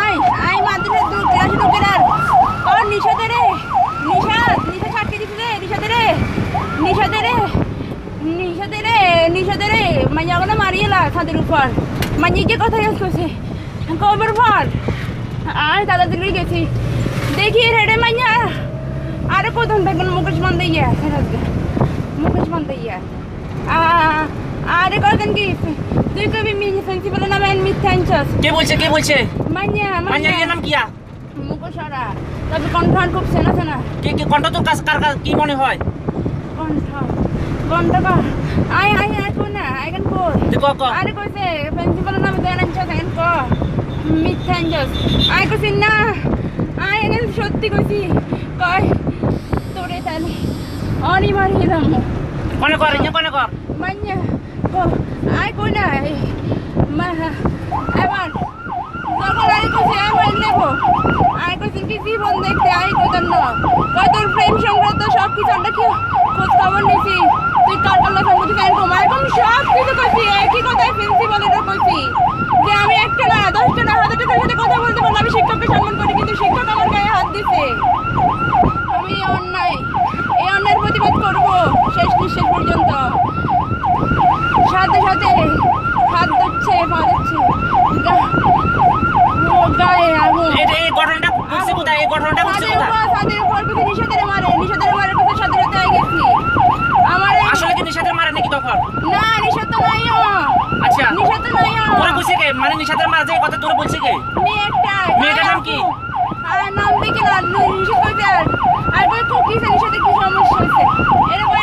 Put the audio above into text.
I I মাদ্রাসা দূর ক্লাসে ঢুকেরার আর নিশাতে রে নিশা ছাড়কে দিতে রে নিশাতে রে মাইয়াগুলো মারিয়েলা ছাদের উপর মাইয়াকে কথা গেছ করছে কবর পর আর দাদা দিকে গেছি দেখি রেডে মাইয়া আরে কোথাও দেখবেন মুকেশ বন্ধইয়া মুকেশ বন্ধইয়া আরে কতদিন কি তুই কবি প্রিন্সিপাল নামে মিথ্যা আনছস কে বলছে মাইয়া এর নাম কিয়া মুকেশরা তবে কণ্ঠন খুব সেনা কে কণ্ঠ তোর কার কি মনে হয় কণ্ঠ আই কোন আই কেন কো আরে কইছে প্রিন্সিপাল নামে দেন আনছস এন কো মিথ্যা আনছস আই কইছি না আই এন সত্যি কইছি কয় তোরে তাহলে অনি মারিলাম কোনে কর মাইয়া কো আই কই না মা এবার যখন আই কইছি আমার নেবো আই কইছি কি জীবন দেখতে আই কইতাম না কয় তোর প্রেম সংক্রান্ত সব কিছু আমরা কি খোঁজ খবর নিছি তুই কার লেখা বুঝি ফ্যান কম এখন সব কিছু কইছি একই কথাই প্রিন্সিপালেরও কইছি যে আমি একটা না 10টা না 1000টার সাথে কথা বলতে পারলাম আমি শিক্ষককে সম্মান করি কিন্তু শিক্ষক আমার গায়ে হাত দিছে আমি এই অন্যায়ের প্রতিবাদ করব শেষ নিঃশ্বাস পর্যন্ত সাথে হাত ধরছে পা ধরছে গায়ে আগুন এই ঘটনাটা ঘটছে কোথায় ছাদের উপর কিছু নিষেধের মারে কিছু সাথে হয়ে গেছি আমার আসলে কি নিষেধের মারে নাকি তখন না নিষেধ তো নাই আচ্ছা নিষেধ তো নাই তোরা বলছে কে মানে নিষেধের মারে যে কথা তোরা বলছে কে মেয়েটার নাম কি আর নাম দেখি না নিষেধ কইতে আর কই কিসে নিষেধে কি সমস্যা হইছে এর কই